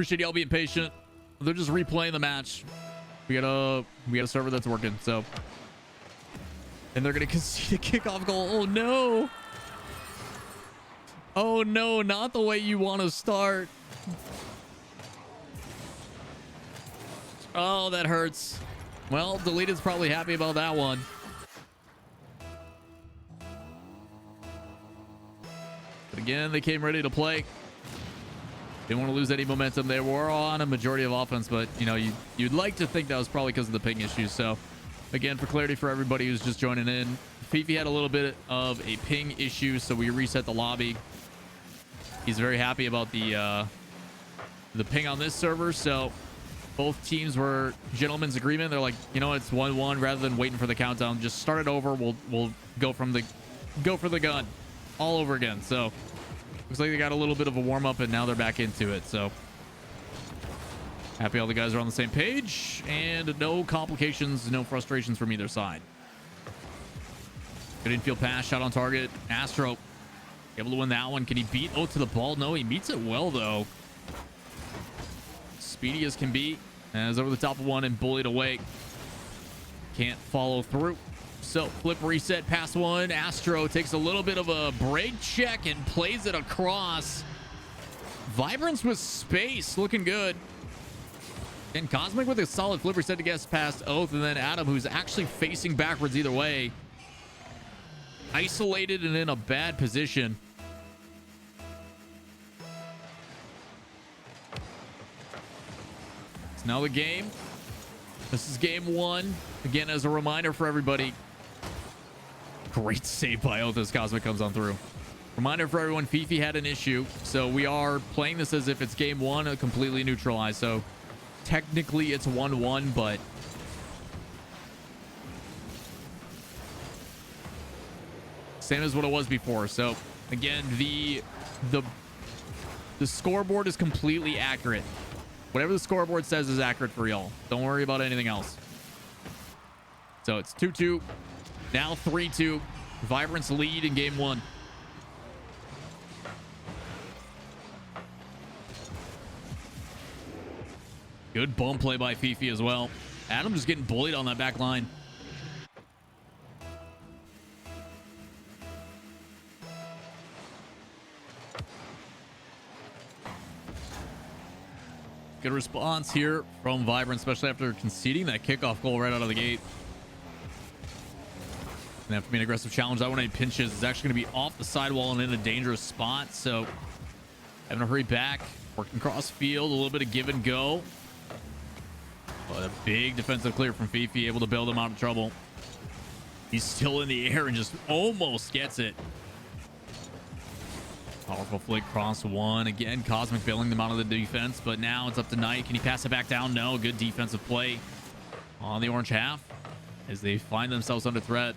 Appreciate y'all being patient. They're just replaying the match. We got a server that's working, so. And they're gonna concede a kickoff goal. Oh no. Oh no, not the way you want to start. Oh, that hurts. Well, Deleted's probably happy about that one. But again, they came ready to play. Didn't want to lose any momentum. They were on a majority of offense, but you know, you'd like to think that was probably because of the ping issues. So again, for clarity for everybody who's just joining in, Fifi had a little bit of a ping issue, so we reset the lobby. He's very happy about the ping on this server, so both teams were gentlemen's agreement. They're like, you know, it's 1-1. Rather than waiting for the countdown, just start it over. We'll go for the gun all over again. So looks like they got a little bit of a warm up, and now they're back into it. So happy all the guys are on the same page, and no complications, no frustrations from either side. Good infield pass, shot on target. Astro able to win that one. Can he beat to the ball? No, he meets it well though. Speedy as can be, as over the top of one and bullied away. Can't follow through. So flip reset, pass one. Astro takes a little bit of a break check and plays it across. Vibrance with space, looking good. And Cosmic with a solid flip reset to get past Oath, and then Adam, who's actually facing backwards either way. Isolated and in a bad position. It's now the game. This is game one. Again, as a reminder for everybody. Great save by Oath as Cosmic comes on through. Reminder for everyone, Fifi had an issue. So we are playing this as if it's game one, completely neutralized. So technically it's 1-1, but same as what it was before. So again, the scoreboard is completely accurate. Whatever the scoreboard says is accurate for y'all. Don't worry about anything else. So it's 2-2. Now 3-2. Vibrance lead in game one. Good bump play by Fifi as well. Adam just getting bullied on that back line. Good response here from Vibrance, especially after conceding that kickoff goal right out of the gate. And after being an aggressive challenge, that one he pinches is actually going to be off the sidewall and in a dangerous spot. So having to hurry back, working cross field, a little bit of give and go. But a big defensive clear from Fifi, able to bail them out of trouble. He's still in the air and just almost gets it. Powerful flick, cross one. Again, Cosmic bailing them out of the defense, but now it's up to Knight. Can he pass it back down? No. Good defensive play on the orange half as they find themselves under threat.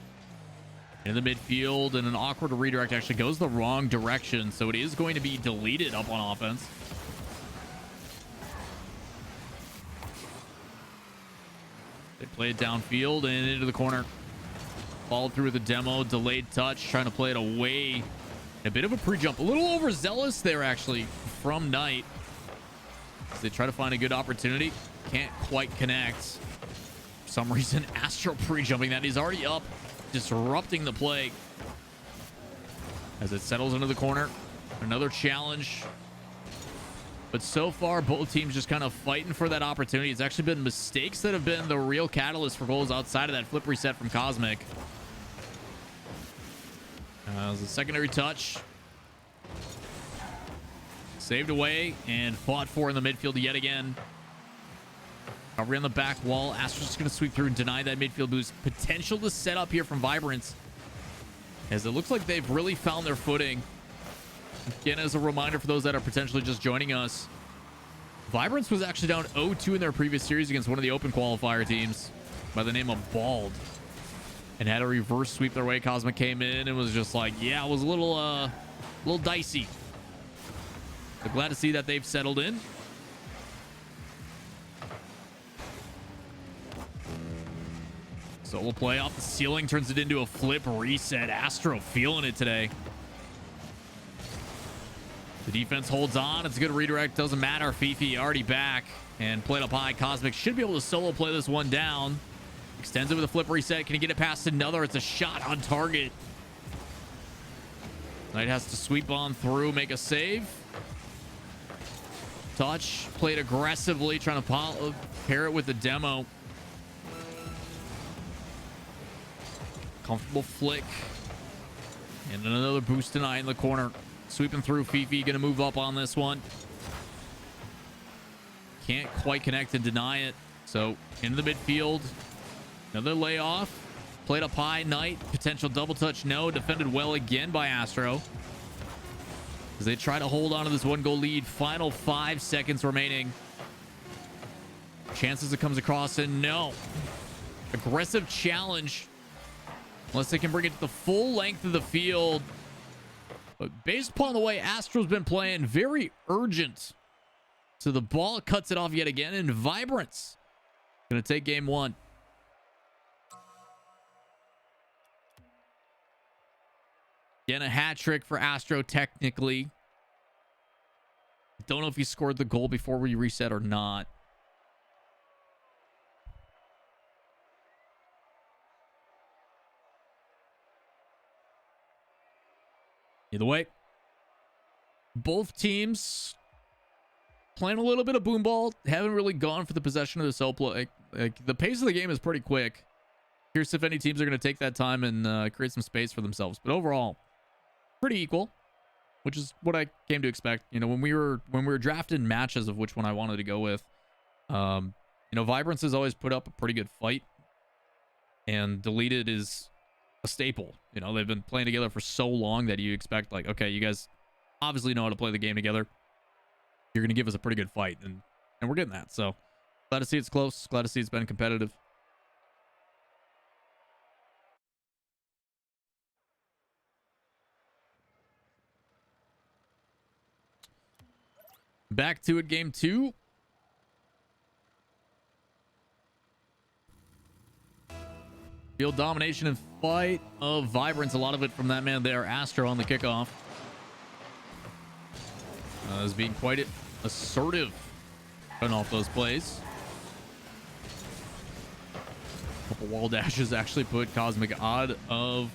In the midfield, and an awkward redirect actually goes the wrong direction, so it is going to be deleted up on offense. They play it downfield and into the corner. Followed through with the demo, delayed touch, trying to play it away. A bit of a pre-jump, a little overzealous there actually from Knight. As they try to find a good opportunity. Can't quite connect. For some reason, Astro pre-jumping that. He's already up, disrupting the play. As it settles into the corner. Another challenge. But so far, both teams just kind of fighting for that opportunity. It's actually been mistakes that have been the real catalyst for goals outside of that flip reset from Cosmic. It was a secondary touch. Saved away and fought for in the midfield yet again. Recovery on the back wall. Astro's just going to sweep through and deny that midfield boost. Potential to set up here from Vibrance, as it looks like they've really found their footing. Again, as a reminder for those that are potentially just joining us, Vibrance was actually down 0-2 in their previous series against one of the open qualifier teams by the name of Bald, and had a reverse sweep their way. Cosmic came in and was just like, yeah, it was a little dicey. But glad to see that they've settled in. Solo play off the ceiling turns it into a flip reset. Astro feeling it today. The defense holds on. It's a good redirect. Doesn't matter. Fifi already back and played up high. Cosmic should be able to solo play this one down. Extends it with a flip reset. Can he get it past another? It's a shot on target. Knight has to sweep on through, make a save. Touch. Played aggressively, trying to pair it with the demo. Comfortable flick. And another boost tonight in the corner. Sweeping through. Fifi going to move up on this one. Can't quite connect and deny it. So into the midfield. Another layoff. Played up high. Knight. Potential double touch. No. Defended well again by Astro. As they try to hold on to this 1-goal lead. Final 5 seconds remaining. Chances it comes across, and no. Aggressive challenge. Unless they can bring it to the full length of the field. But based upon the way Astro's been playing, very urgent. So the ball cuts it off yet again, and Vibrance going to take game 1. Again, a hat trick for Astro, technically. Don't know if he scored the goal before we reset or not. Either way, both teams playing a little bit of boom ball. Haven't really gone for the possession of the cell play. Like, the pace of the game is pretty quick. Curious if any teams are going to take that time and create some space for themselves. But overall, pretty equal, which is what I came to expect. You know, when we were drafting matches of which one I wanted to go with, you know, Vibrance has always put up a pretty good fight, and Deleted is a staple. You know, they've been playing together for so long that you expect, like, okay, you guys obviously know how to play the game together. You're going to give us a pretty good fight, and we're getting that. So glad to see it's close. Glad to see it's been competitive. Back to it, game 2. Field domination and fight of Vibrance. A lot of it from that man there, Astro, on the kickoff. Is being quite assertive cutting off those plays. A couple wall dashes actually put Cosmic out of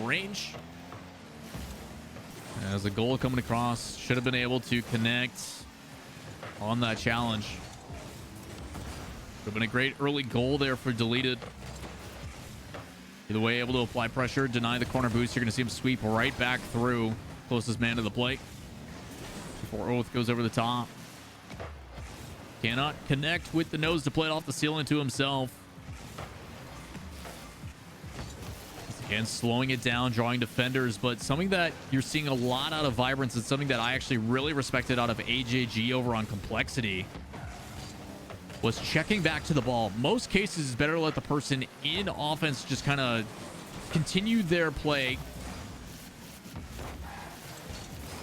range. As a goal coming across, should have been able to connect on that challenge. Would have been a great early goal there for Deleted. Either way, able to apply pressure, deny the corner boost. You're going to see him sweep right back through. Closest man to the plate. Before Oath goes over the top. Cannot connect with the nose to play it off the ceiling to himself. Again, slowing it down, drawing defenders. But something that you're seeing a lot out of Vibrance and something that I actually really respected out of AJG over on Complexity was checking back to the ball. Most cases, it's better to let the person in offense just kind of continue their play.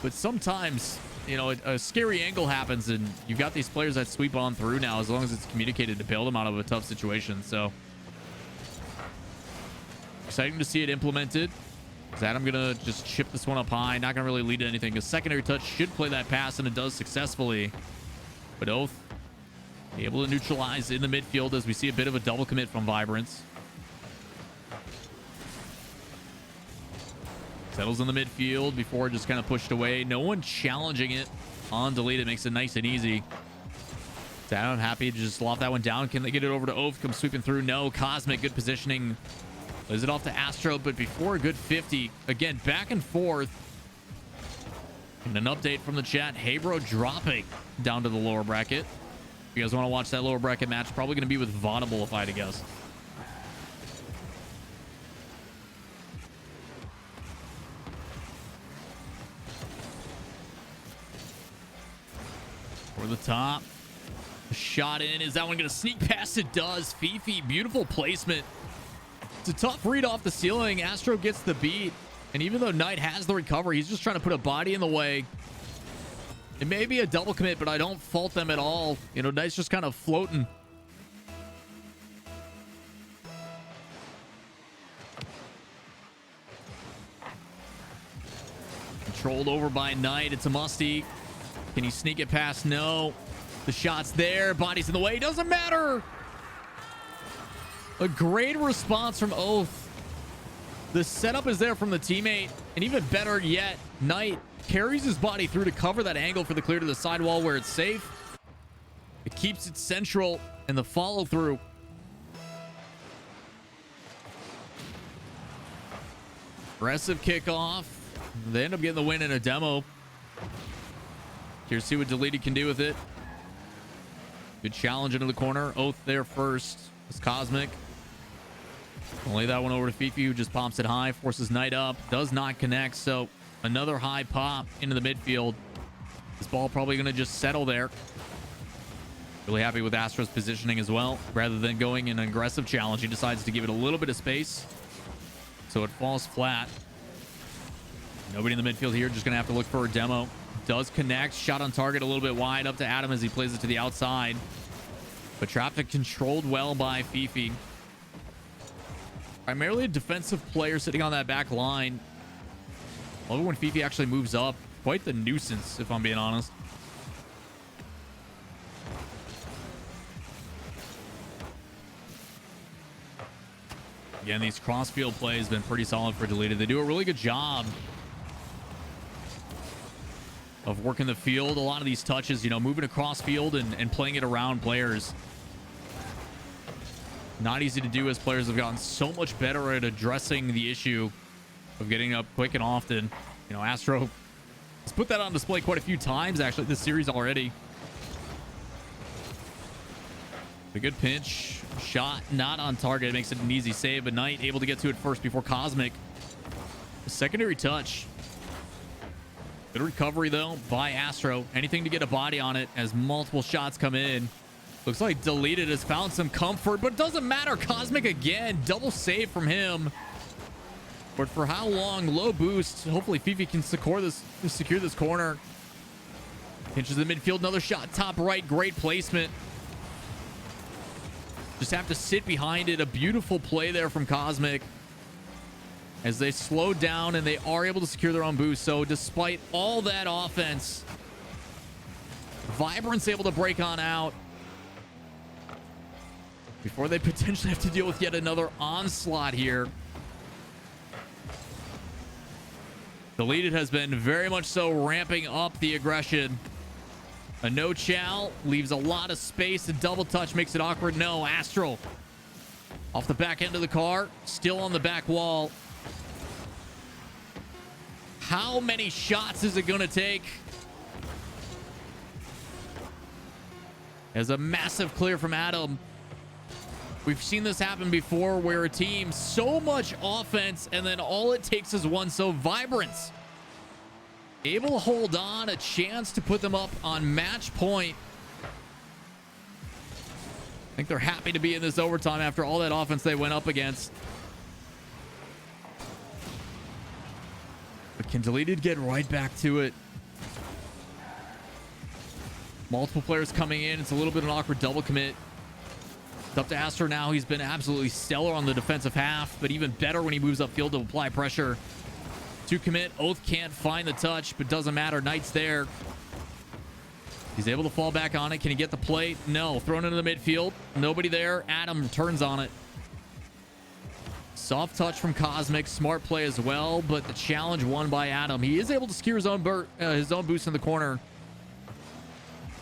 But sometimes, you know, a scary angle happens, and you've got these players that sweep on through now, as long as it's communicated to bail them out of a tough situation. So exciting to see it implemented. Is Adam gonna just chip this one up high? Not gonna really lead to anything. A secondary touch should play that pass, and it does successfully. But Oath able to neutralize in the midfield as we see a bit of a double commit from Vibrance. Settles in the midfield before just kind of pushed away. No one challenging it on Deleted. Makes it nice and easy. Down, happy to just loft that one down. Can they get it over to Oath? Come sweeping through. No. Cosmic, good positioning. Lays it off to Astro, but before a good 50. Again, back and forth. And an update from the chat. Hebro dropping down to the lower bracket. If you guys want to watch that lower bracket match, probably going to be with Vaudable, if I had to guess. Over the top. Shot in. Is that one going to sneak past? It does. Fifi, beautiful placement. It's a tough read off the ceiling. Astro gets the beat. And even though Knight has the recovery, he's just trying to put a body in the way. It may be a double commit, but I don't fault them at all. You know, Knight's just kind of floating. controlled over by Knight. It's a musty. Can he sneak it past? No. The shot's there. Body's in the way. Doesn't matter. A great response from Oath. The setup is there from the teammate. And even better yet, Knight carries his body through to cover that angle for the clear to the sidewall where it's safe. It keeps it central and the follow through. Aggressive kickoff. They end up getting the win in a demo. Here's see what Deleted can do with it. Good challenge into the corner. Oath there first. It's Cosmic. Lay that one over to Fifi, who just pops it high, forces Knight up, does not connect. So another high pop into the midfield. This ball probably going to just settle there. Really happy with Astro's positioning as well. Rather than going in an aggressive challenge, he decides to give it a little bit of space. So it falls flat. Nobody in the midfield here. Just going to have to look for a demo. Does connect. Shot on target a little bit wide up to Adam as he plays it to the outside. But traffic controlled well by Fifi. Primarily a defensive player sitting on that back line. Love it when Fifi actually moves up. Quite the nuisance, if I'm being honest. Again, these cross-field plays have been pretty solid for Deleted. They do a really good job of working the field. A lot of these touches, you know, moving across field and playing it around players. Not easy to do as players have gotten so much better at addressing the issue of getting up quick and often. You know, Astro has put that on display quite a few times, actually, this series already. A good pinch. Shot not on target. It makes it an easy save, but Knight able to get to it first before Cosmic. A secondary touch. Good recovery, though, by Astro. Anything to get a body on it as multiple shots come in. Looks like Deleted has found some comfort, but it doesn't matter. Cosmic again. Double save from him. But for how long? Low boost. Hopefully Fifi can secure this corner. Pinches the midfield. Another shot. Top right. Great placement. Just have to sit behind it. A beautiful play there from Cosmic. As they slow down and they are able to secure their own boost. So despite all that offense, Vibrance able to break on out before they potentially have to deal with yet another onslaught here. Deleted has been very much so ramping up the aggression. A no chow leaves a lot of space. A double touch makes it awkward. No, Astro off the back end of the car, still on the back wall. How many shots is it going to take? As a massive clear from Adam. We've seen this happen before where a team, so much offense, and then all it takes is one. So Vibrance able to hold on, a chance to put them up on match point. I think they're happy to be in this overtime after all that offense they went up against. But can Deleted get right back to it? Multiple players coming in. It's a little bit of an awkward double commit. It's up to Astro now. He's been absolutely stellar on the defensive half, but even better when he moves upfield to apply pressure. To commit. Oath can't find the touch, but doesn't matter. Knight's there. He's able to fall back on it. Can he get the play? No. Thrown into the midfield. Nobody there. Adam turns on it. Soft touch from Cosmic. Smart play as well, but the challenge won by Adam. He is able to secure his own boost in the corner.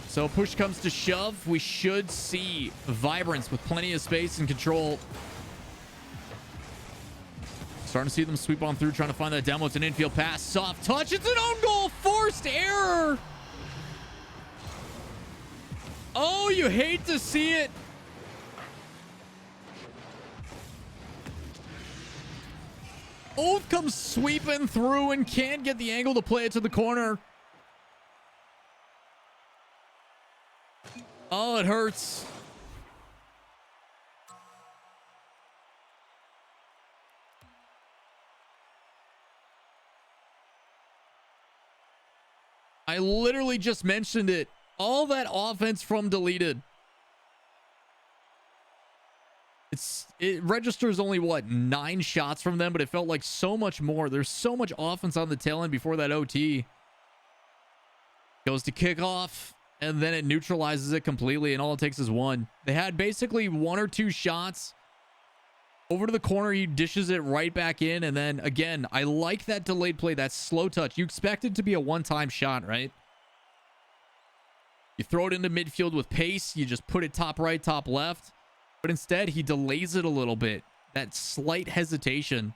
So push comes to shove. We should see Vibrance with plenty of space and control. Starting to see them sweep on through, trying to find that demo. It's an infield pass. Soft touch. It's an own goal. Forced error. Oh, you hate to see it. Oath comes sweeping through and can't get the angle to play it to the corner. Oh, it hurts. I literally just mentioned it. All that offense from Deleted it registers only what 9 shots from them, but it felt like so much more. There's so much offense on the tail end before that OT goes to kick off, and then it neutralizes it completely, and all it takes is one. They had basically 1 or 2 shots over to the corner. He dishes it right back in, and then again, I like that delayed play, that slow touch. You expect it to be a one-time shot, right? You throw it into midfield with pace, you just put it top right, top left. But instead, he delays it a little bit. That slight hesitation.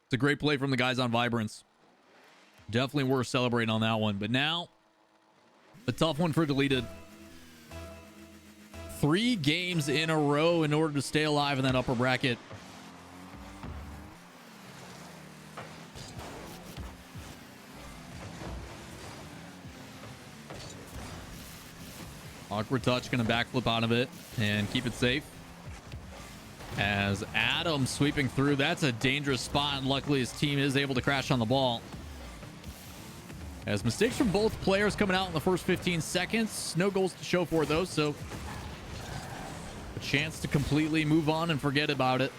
It's a great play from the guys on Vibrance. Definitely worth celebrating on that one. But now, a tough one for Deleted. 3 games in a row in order to stay alive in that upper bracket. Awkward touch, going to backflip out of it and keep it safe. As Adam sweeping through, that's a dangerous spot, and luckily his team is able to crash on the ball. As mistakes from both players coming out in the first 15 seconds. No goals to show for those, so a chance to completely move on and forget about it.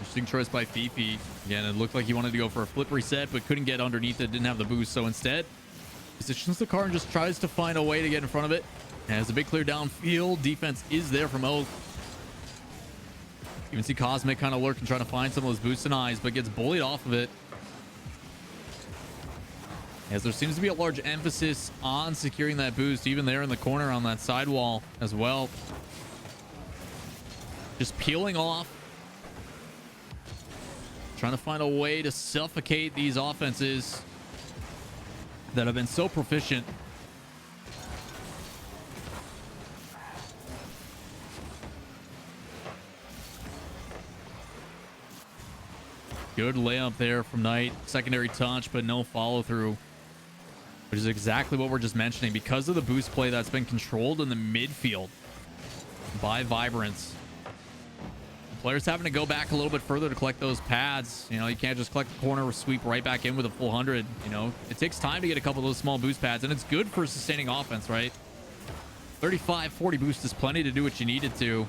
Interesting choice by Fifi. Again, it looked like he wanted to go for a flip reset, but couldn't get underneath it, didn't have the boost. So instead, positions the car and just tries to find a way to get in front of it. Has a big clear downfield. Defense is there from Oath. You can see Cosmic kind of lurking, trying to find some of those boosts and eyes, but gets bullied off of it. As there seems to be a large emphasis on securing that boost, even there in the corner on that sidewall as well. Just peeling off. Trying to find a way to suffocate these offenses that have been so proficient. Good layup there from Knight. Secondary touch, but no follow through. Which is exactly what we're just mentioning. Because of the boost play that's been controlled in the midfield by Vibrance. Players having to go back a little bit further to collect those pads. You know, you can't just collect the corner or sweep right back in with a full 100. You know, it takes time to get a couple of those small boost pads, and it's good for sustaining offense, right? 35, 40 boost is plenty to do what you needed to.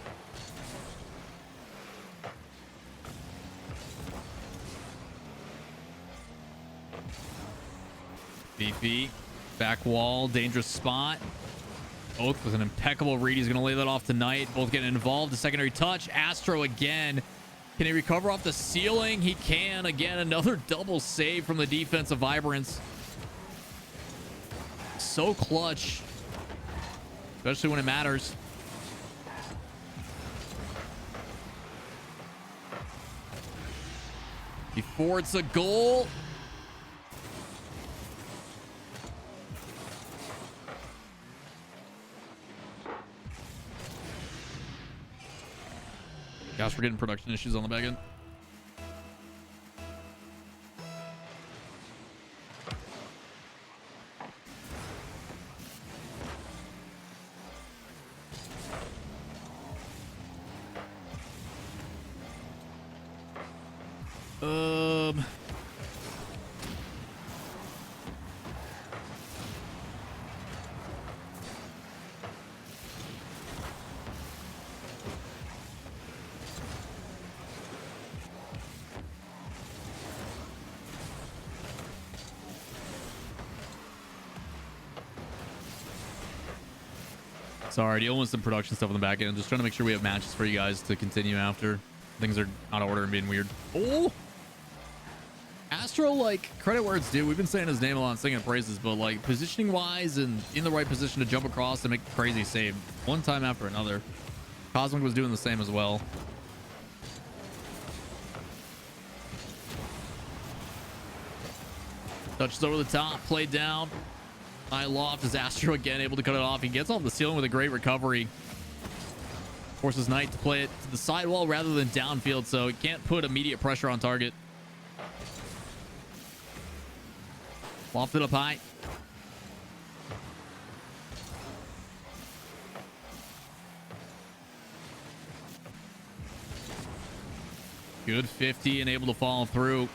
BP, back wall, dangerous spot. Oath with an impeccable read. He's going to lay that off tonight. Both getting involved. The secondary touch. Astro again. Can he recover off the ceiling? He can. Again, another double save from the defense of Vibrance. So clutch. Especially when it matters. Before it's a goal. Gosh, we're getting production issues on the back end. Sorry, dealing with some production stuff on the back end. Just trying to make sure we have matches for you guys to continue after. Things are out of order and being weird. Oh! Astro, like, credit where it's due. We've been saying his name a lot and singing praises, but, like, positioning-wise and in the right position to jump across and make a crazy save. One time after another. Cosmic was doing the same as well. Touches over the top, played down. High loft is Astro again, able to cut it off. He gets off the ceiling with a great recovery. Forces Knight to play it to the sidewall rather than downfield, so he can't put immediate pressure on target. Lofted up high. Good 50 and able to follow through.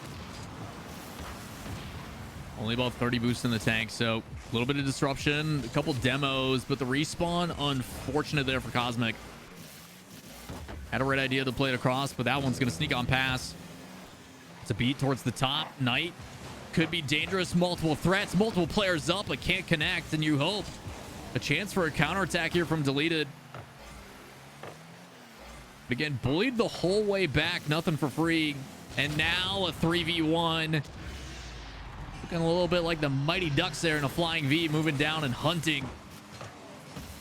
Only about 30 boosts in the tank, so a little bit of disruption, a couple demos, but the respawn, unfortunate there for Cosmic. Had a right idea to play it across, but that one's going to sneak on pass. It's a beat towards the top. Knight could be dangerous. Multiple threats, multiple players up, but can't connect, and you hope. A chance for a counterattack here from Deleted. Again, bullied the whole way back, nothing for free. And now a 3v1. Looking a little bit like the Mighty Ducks there in a flying V, moving down and hunting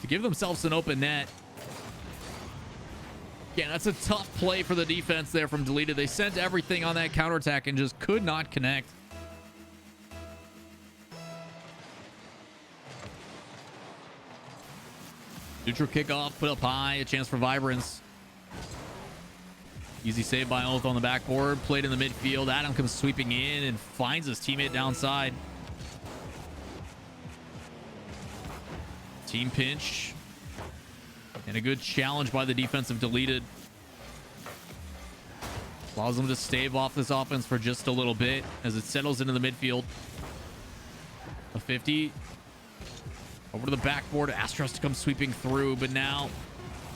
to give themselves an open net. Yeah, that's a tough play for the defense there from Deleted. They sent everything on that counterattack and just could not connect. Neutral kickoff, put up high, a chance for Vibrance. Easy save by Oath on the backboard. Played in the midfield. Adam comes sweeping in and finds his teammate downside. Team pinch. And a good challenge by the defensive Deleted. Allows them to stave off this offense for just a little bit as it settles into the midfield. A 50. Over to the backboard. Astros to come sweeping through, but now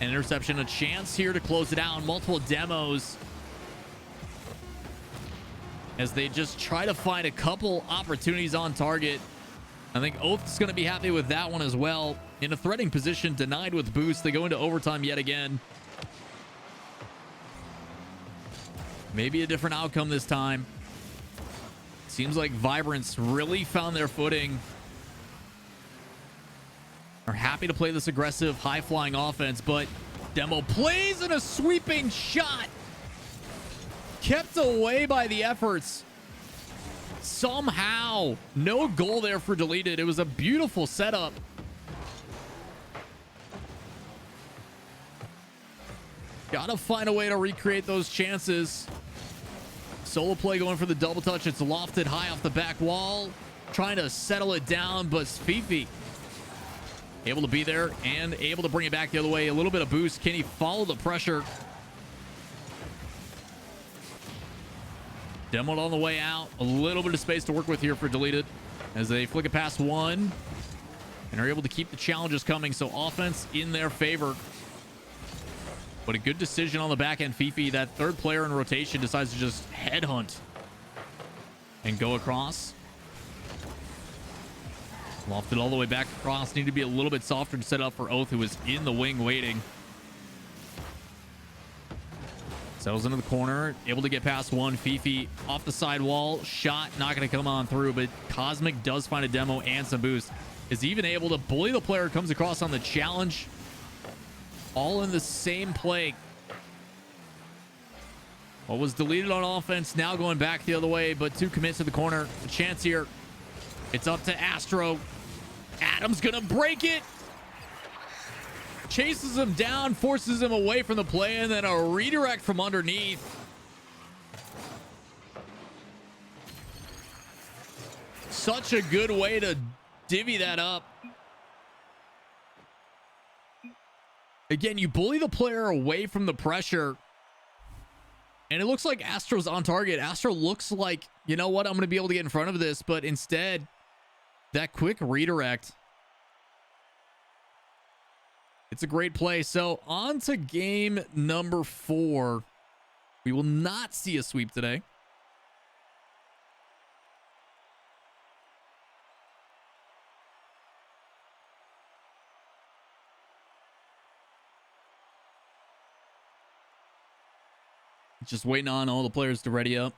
an interception, a chance here to close it out. Multiple demos as they just try to find a couple opportunities on target. I think Oath's going to be happy with that one as well. In a threatening position, denied with boost. They go into overtime yet again. Maybe a different outcome this time. Seems like Vibrance really found their footing. Are happy to play this aggressive, high-flying offense, but Demo plays in a sweeping shot. Kept away by the efforts. Somehow, no goal there for Deleted. It was a beautiful setup. Gotta find a way to recreate those chances. Solo play going for the double touch. It's lofted high off the back wall. Trying to settle it down, but Fifi able to be there and able to bring it back the other way. A little bit of boost. Can he follow the pressure? Demoed on the way out. A little bit of space to work with here for Deleted as they flick it past one and are able to keep the challenges coming. So offense in their favor. But a good decision on the back end. Fifi, that third player in rotation, decides to just headhunt and go across. Lofted all the way back across. Need to be a little bit softer to set up for Oath, who was in the wing waiting. Settles into the corner. Able to get past one. Fifi off the side wall. Shot not going to come on through, but Cosmic does find a demo and some boost. Is even able to bully the player who comes across on the challenge. All in the same play. What was Deleted on offense now going back the other way, but two commits to the corner. A chance here. It's up to Astro. Adam's gonna break it. Chases him down, forces him away from the play, and then a redirect from underneath. Such a good way to divvy that up. Again, you bully the player away from the pressure. And it looks like Astro's on target. Astro looks like, you know what, I'm going to be able to get in front of this. But instead, that quick redirect. It's a great play. So on to game number 4. We will not see a sweep today. Just waiting on all the players to ready up.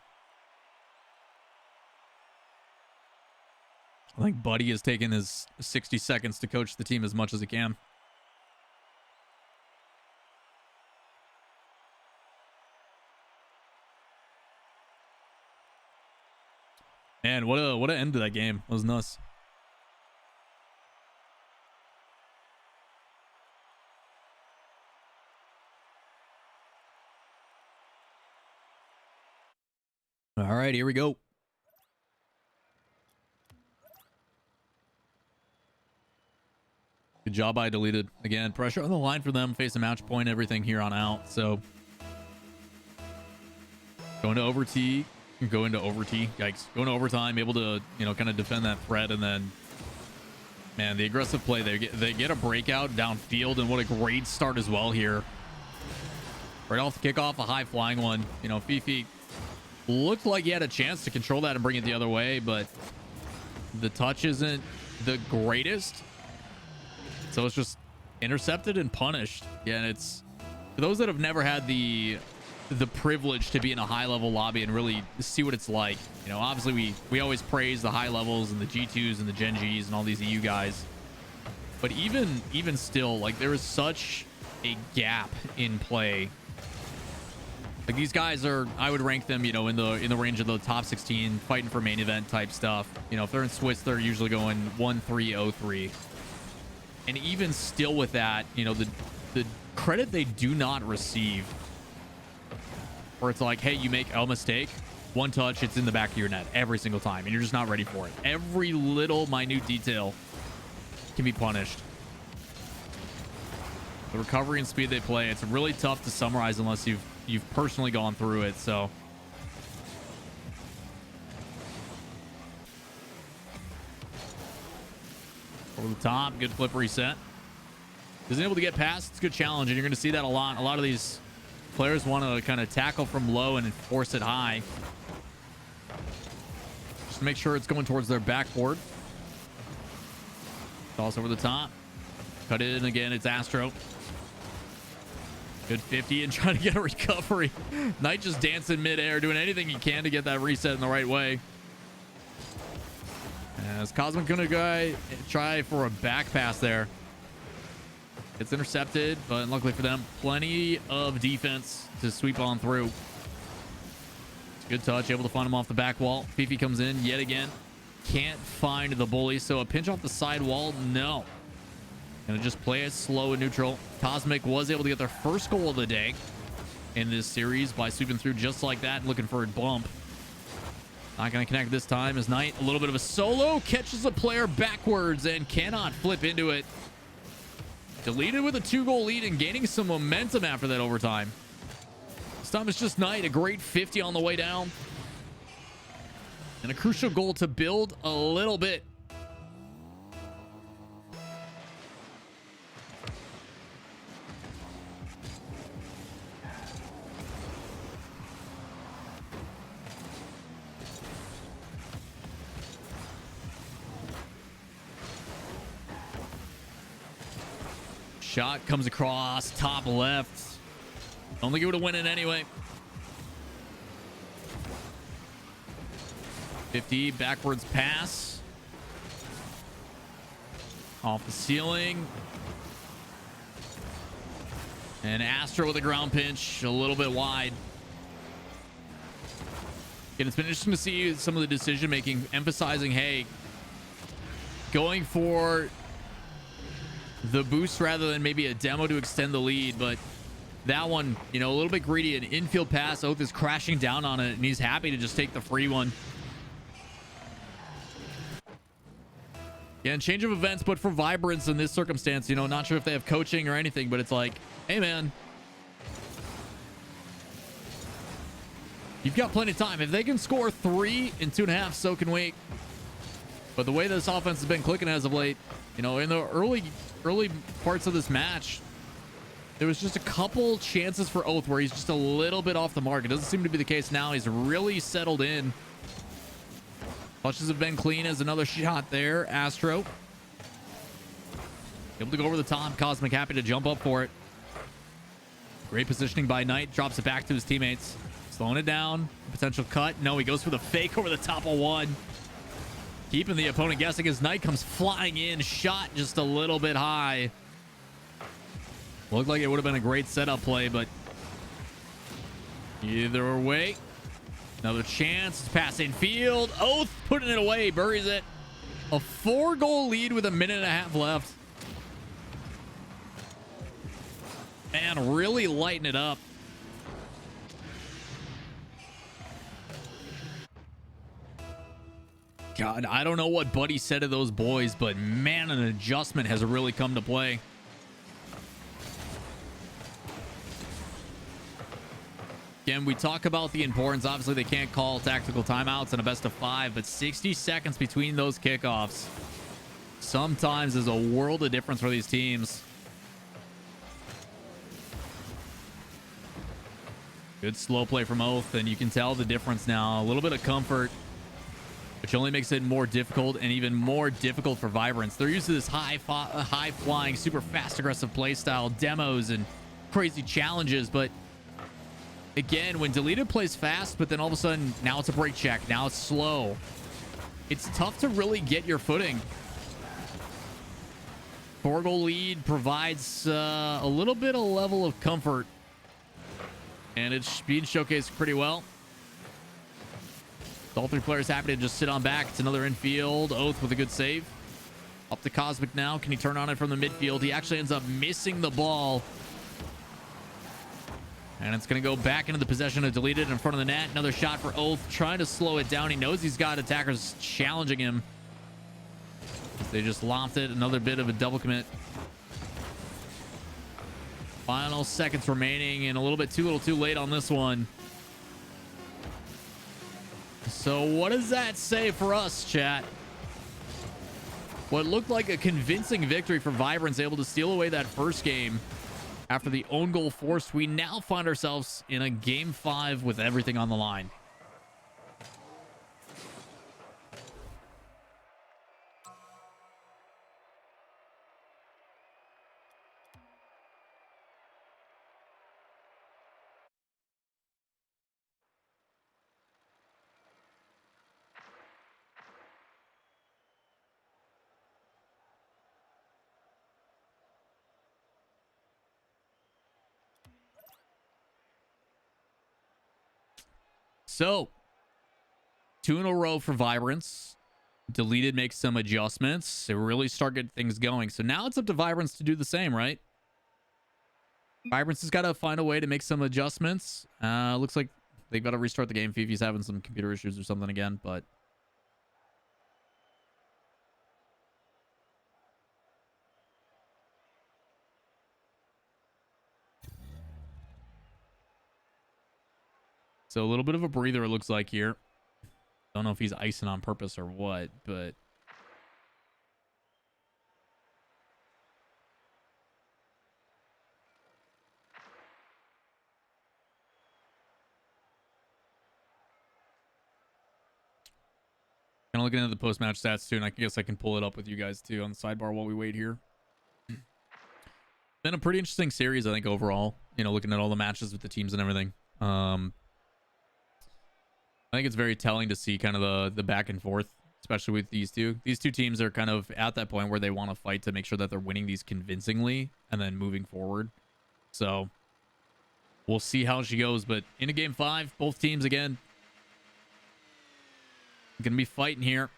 I think Buddy has taken his 60 seconds to coach the team as much as he can. Man, what an end to that game. That was nuts. All right, here we go. Good job by Deleted. Again, pressure on the line for them. Face a match point, everything here on out. So going to Go into overtime. Yikes. Go into overtime, able to, you know, kind of defend that threat. And then, man, the aggressive play, they get a breakout downfield, and what a great start as well here. Right off the kickoff, a high flying one. You know, Fifi looked like he had a chance to control that and bring it the other way, but the touch isn't the greatest. So it's just intercepted and punished. Yeah, and it's for those that have never had the privilege to be in a high level lobby and really see what it's like. You know, obviously we always praise the high levels and the G2s and the Gen Gs and all these EU guys. But even still, like, there is such a gap in play. Like, these guys are, I would rank them, you know, in the range of the top 16, fighting for main event type stuff. You know, if they're in Swiss, they're usually going 1-3-0-3. And even still with that, you know, the credit they do not receive, where it's like, hey, you make a mistake, one touch, it's in the back of your net every single time, and you're just not ready for it. Every little minute detail can be punished. The recovery and speed they play, it's really tough to summarize unless you've personally gone through it. So over the top, good flip reset. Isn't able to get past. It's a good challenge, and you're going to see that a lot. A lot of these players want to kind of tackle from low and force it high. Just make sure it's going towards their backboard. Toss over the top. Cut it in again. It's Astro. Good 50 and trying to get a recovery. Knight just dancing midair, doing anything he can to get that reset in the right way. As Cosmic gonna try for a back pass there. It's intercepted, but luckily for them, plenty of defense to sweep on through. It's a good touch, able to find him off the back wall. Fifi comes in yet again. Can't find the bully, so a pinch off the side wall, no. Gonna just play it slow and neutral. Cosmic was able to get their first goal of the day in this series by sweeping through just like that and looking for a bump. Not gonna connect this time as Knight, a little bit of a solo, catches a player backwards and cannot flip into it. Deleted with a 2-goal lead and gaining some momentum after that overtime. This time it's just Knight, a great 50 on the way down. And a crucial goal to build a little bit. Shot comes across top left. Don't think he would have won it anyway. 50 backwards pass. Off the ceiling. And Astro with a ground pinch, a little bit wide. And it's been interesting to see some of the decision making, emphasizing, hey, going for the boost rather than maybe a demo to extend the lead. But that one, you know, a little bit greedy. An infield pass. Oath is crashing down on it, and he's happy to just take the free one. Yeah, and change of events, but for Vibrance in this circumstance, you know, not sure if they have coaching or anything, but it's like, hey, man, you've got plenty of time. If they can score 3 in 2.5, so can we. But the way this offense has been clicking as of late, you know, in the early parts of this match, there was just a couple chances for Oath where he's just a little bit off the mark. It doesn't seem to be the case now. He's really settled in. Touches have been clean as another shot there. Astro able to go over the top. Cosmic happy to jump up for it. Great positioning by Knight. Drops it back to his teammates. Slowing it down. Potential cut. No, he goes for the fake over the top of one. Keeping the opponent guessing as Knight comes flying in. Shot just a little bit high. Looked like it would have been a great setup play, but either way, another chance. Pass in field. Oath putting it away. Buries it. A 4-goal lead with a 1.5 left. And really lighten it up. God, I don't know what Buddy said to those boys, but man, an adjustment has really come to play. Again, we talk about the importance. Obviously, they can't call tactical timeouts in a best of 5, but 60 seconds between those kickoffs sometimes is a world of difference for these teams. Good slow play from Oath, and you can tell the difference now. A little bit of comfort, which only makes it more difficult, and even more difficult for Vibrance. They're used to this high-flying, super fast, aggressive playstyle, demos, and crazy challenges, but again, when Deleted plays fast, but then all of a sudden, now it's a break check. Now it's slow. It's tough to really get your footing. 4-goal lead provides a little bit of level of comfort. And it's being showcased pretty well. All 3 players happy to just sit on back. It's another infield. Oath with a good save. Up to Cosmic now. Can he turn on it from the midfield? He actually ends up missing the ball. And it's going to go back into the possession of Deleted in front of the net. Another shot for Oath, trying to slow it down. He knows he's got attackers challenging him. They just lopped it. Another bit of a double commit. Final seconds remaining, and a little too late on this one. So what does that say for us, chat? What looked like a convincing victory for Vibrance, able to steal away that first game. After the own goal forced, we now find ourselves in a game 5 with everything on the line. So, 2 in a row for Vibrance. Deleted makes some adjustments. They really start getting things going. So now it's up to Vibrance to do the same, right? Vibrance has got to find a way to make some adjustments. Looks like they've got to restart the game. Fifi's having some computer issues or something again, but... So a little bit of a breather, it looks like here. Don't know if he's icing on purpose or what, but... Kind of looking at the post-match stats too, and I guess I can pull it up with you guys too on the sidebar while we wait here. Been a pretty interesting series, I think, overall. You know, looking at all the matches with the teams and everything. I think it's very telling to see kind of the back and forth, especially with these two. These two teams are kind of at that point where they want to fight to make sure that they're winning these convincingly and then moving forward. So we'll see how she goes. But into game 5, both teams again going to be fighting here.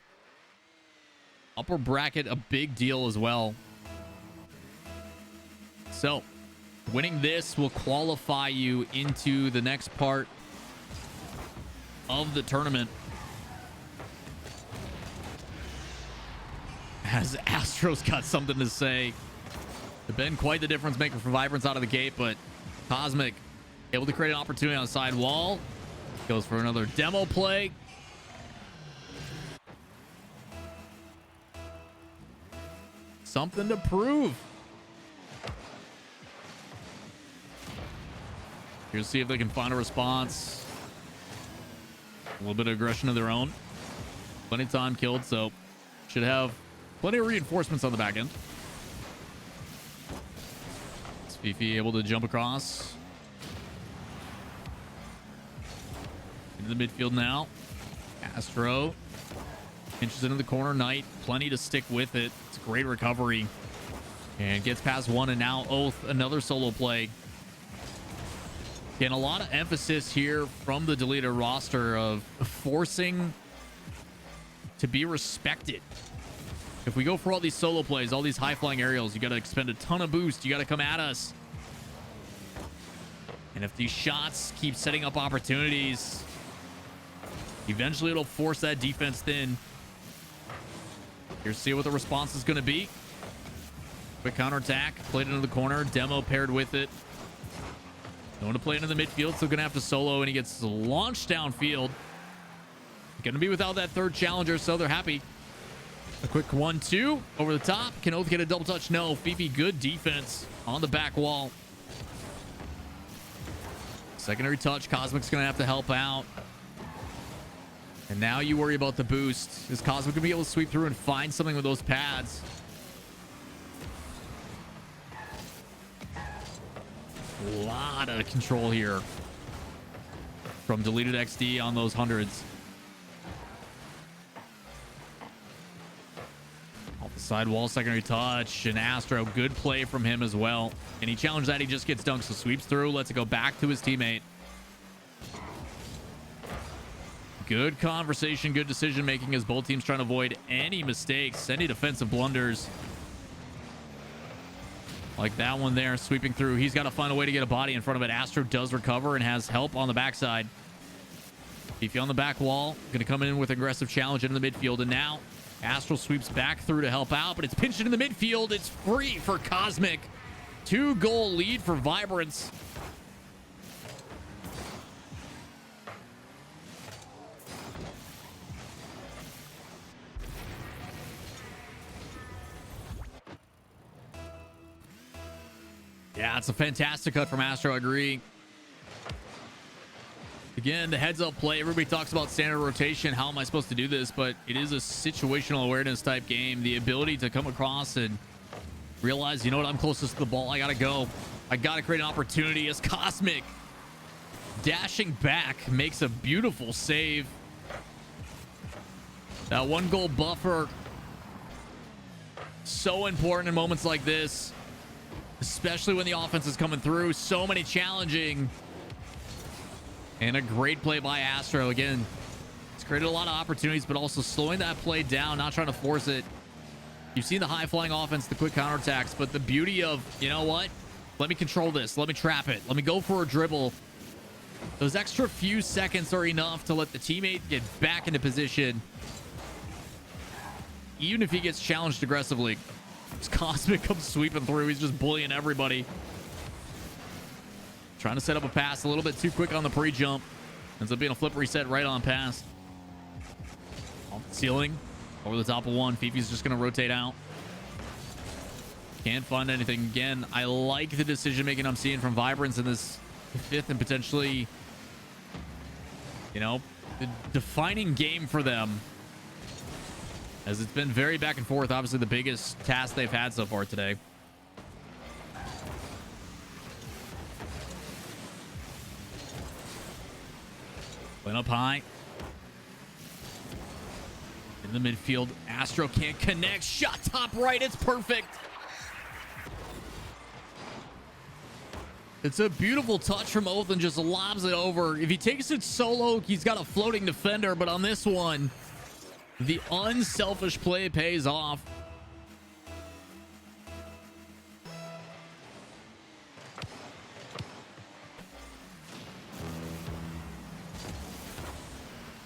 Upper bracket, a big deal as well. So winning this will qualify you into the next part of the tournament, as Astro's got something to say. They've been quite the difference maker for Vibrance out of the gate, but Cosmic able to create an opportunity on the side wall. Goes for another demo play. Something to prove. Here's see if they can find a response. A little bit of aggression of their own. Plenty of time killed, so should have plenty of reinforcements on the back end. Is Fifi able to jump across? Into the midfield now. Astro inches into the corner. Knight, plenty to stick with it. It's a great recovery. And gets past one, and now Oath, another solo play. Again, a lot of emphasis here from the Deleted roster of forcing to be respected. If we go for all these solo plays, all these high-flying aerials, you got to expend a ton of boost. You got to come at us. And if these shots keep setting up opportunities, eventually it'll force that defense thin. Here's see what the response is going to be. Quick counterattack, played into the corner. Demo paired with it. Going to play into the midfield, so gonna have to solo, and he gets launched downfield. Gonna be without that third challenger, so they're happy. A quick 1-2 over the top. Can Oath get a double touch? No. Fifi, good defense on the back wall. Secondary touch. Cosmic's gonna have to help out. And now you worry about the boost. Is Cosmic gonna be able to sweep through and find something with those pads? A lot of control here from Deleted XD on those hundreds. Off the sidewall, secondary touch, and Astro, good play from him as well. And he challenged that, he just gets dunked, so sweeps through, lets it go back to his teammate. Good conversation, good decision making as both teams trying to avoid any mistakes, any defensive blunders. Like that one there, sweeping through. He's got to find a way to get a body in front of it. Astro does recover and has help on the backside. Fifi on the back wall, going to come in with aggressive challenge into the midfield. And now Astro sweeps back through to help out, but it's pinched into the midfield. It's free for Cosmic. 2-goal lead for Vibrance. Yeah, it's a fantastic cut from Astro, I agree. Again, the heads-up play. Everybody talks about standard rotation. How am I supposed to do this? But it is a situational awareness type game. The ability to come across and realize, you know what, I'm closest to the ball. I got to go. I got to create an opportunity as Cosmic dashing back makes a beautiful save. That 1-goal buffer, so important in moments like this. Especially when the offense is coming through. So many challenging. And a great play by Astro. Again, it's created a lot of opportunities, but also slowing that play down, not trying to force it. You've seen the high-flying offense, the quick counterattacks, but the beauty of, you know what? Let me control this. Let me trap it. Let me go for a dribble. Those extra few seconds are enough to let the teammate get back into position. Even if he gets challenged aggressively. Cosmic comes sweeping through. He's just bullying everybody. Trying to set up a pass a little bit too quick on the pre-jump. Ends up being a flip reset right on pass. Off the ceiling. Over the top of one. Fifi's just going to rotate out. Can't find anything. Again, I like the decision-making I'm seeing from Vibrance in this fifth and potentially, you know, the defining game for them. As it's been very back and forth. Obviously, the biggest task they've had so far today. Went up high. In the midfield. Astro can't connect. Shot top right. It's perfect. It's a beautiful touch from Oath and just lobs it over. If he takes it solo, he's got a floating defender. But on this one, the unselfish play pays off.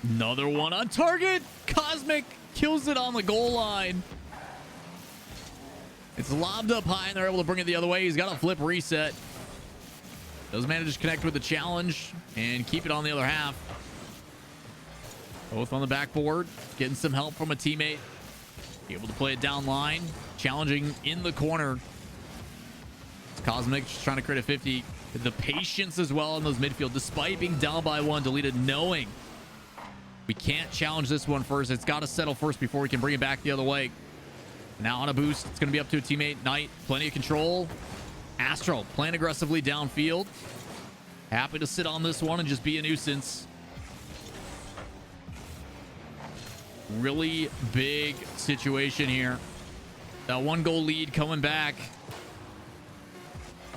Another one on target. Cosmic kills it on the goal line. It's lobbed up high and they're able to bring it the other way. He's got a flip reset. Does manage to connect with the challenge and keep it on the other half. Both on the backboard, getting some help from a teammate. Be able to play it down line. Challenging in the corner. It's Cosmic just trying to create a 50. The patience as well in those midfield, despite being down by one. Deleted knowing we can't challenge this one first. It's got to settle first before we can bring it back the other way. Now on a boost, it's going to be up to a teammate. Knight, plenty of control. Astro playing aggressively downfield. Happy to sit on this one and just be a nuisance. Really big situation here. That 1-goal lead coming back.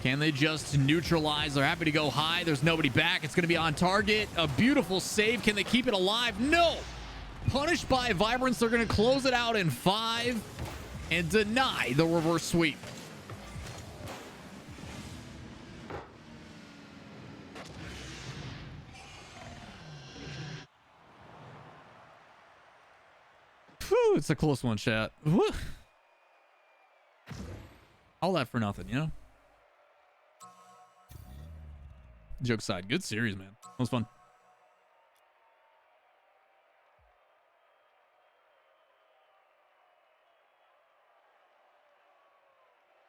Can they just neutralize? They're happy to go high. There's nobody back. It's going to be on target. A beautiful save. Can they keep it alive? No. Punished by Vibrance. They're going to close it out in 5 and deny the reverse sweep. Whew, it's a close one, chat. Whew. All that for nothing, you know? Joke aside, good series, man. That was fun.